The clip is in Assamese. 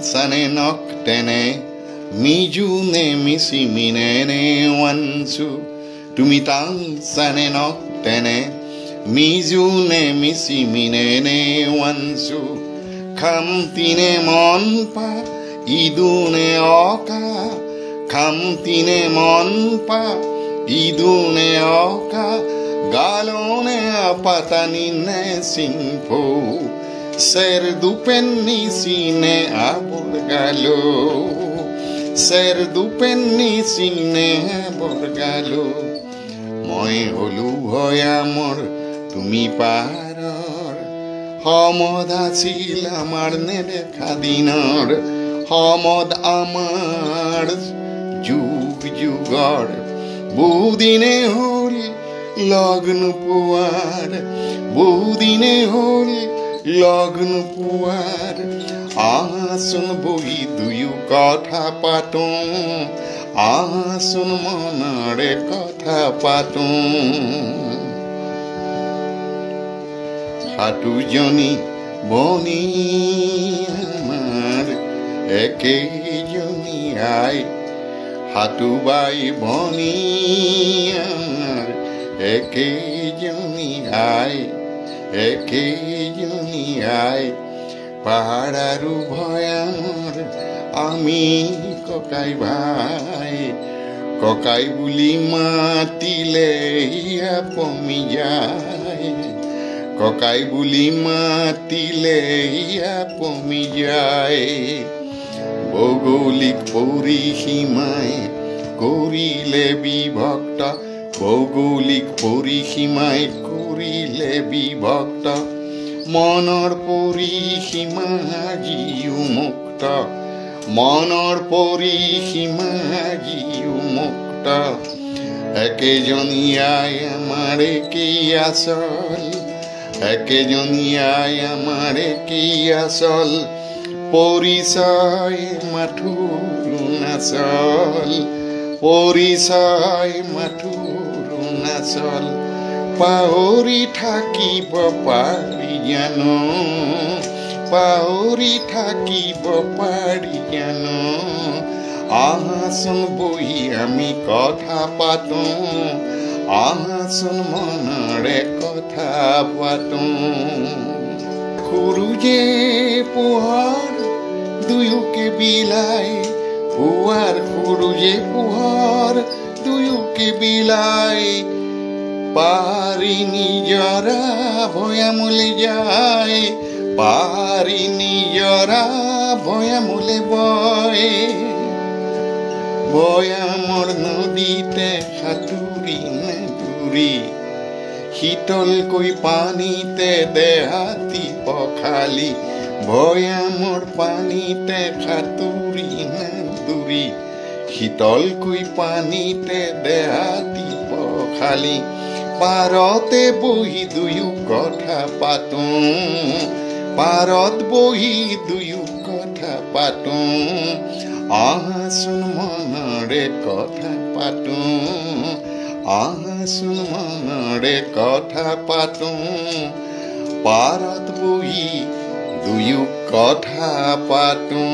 Sane noktene mijune misiminene wansu tumitang sane noktene mijune misiminene wansu kamtine monpa idune oka kamtine monpa idune oka galone apatanine simpo Ser penni sine aborgalo Ser penni sine aborgalo Moi holu hoy amor tumi paror Hamod asil amar nedekha dinor Hamod amar jug jugor Budine hol lagn puar Budine hol লগ্ন পুয়ার আসুন বহি দুয়ো কথা পাতো আসুন মনরে কথা পাতো হাটুজনী বনি আমার একেজনী আই হাটুবাই বনি আমার একেজনী আই একেজনী আই পাহাড়ারু ভয়ামর আমি ককাই ভাই ককাই বুলি মাতিলে ইয়া পমি যায় ককাই বুলি মাতিলে ইয়া পমি যায় ভৌগোলিক পরিসীমায় করিলে বিভক্ত ভৌগোলিক পরিসীমায় করিলে বিভক্ত মনৰ পৰিসীমা জিউ মুক্ত মনৰ পৰিসীমা জিউ মুক্ত একেজনী আই আমাৰ কি আসল একেজনী আই আমাৰ কি আসল পৰিচয় মাথোঁ নাচল পৰিচয় মাথোঁ নাচল পাহৰি থাকিব পাৰি জানো পাহৰি থাকিব পাৰি জানো আহাচোন বহি আমি কথা পাতো আহাচোন মনৰে কথা পাতো সূৰুজে পোহৰ দুয়োকে বিলাই পুৱাৰ সূৰুজে পোহৰ দুয়োকে বিলাই পারি নিজরা ভয়ামূলে যায় পারি নিজরা ভয়ামূলে বয় ভয়ামর নদীতে সাঁতুরি নেদুরি শীতলকৈ পানীতে দেহাতি পখালি ভয়ামর পানীতে সাঁতুরি নেদুরি শীতলকৈ পানীতে দেহাতি পখালি পাৰতে বহি দুয়ো কথা পাতো পাৰত বহি দুয়ো কথা পাতো আহাচোন মনৰে কথা পাতো আহাচোন মনৰে কথা পাতো পাৰত বহি দুয়ো কথা পাতো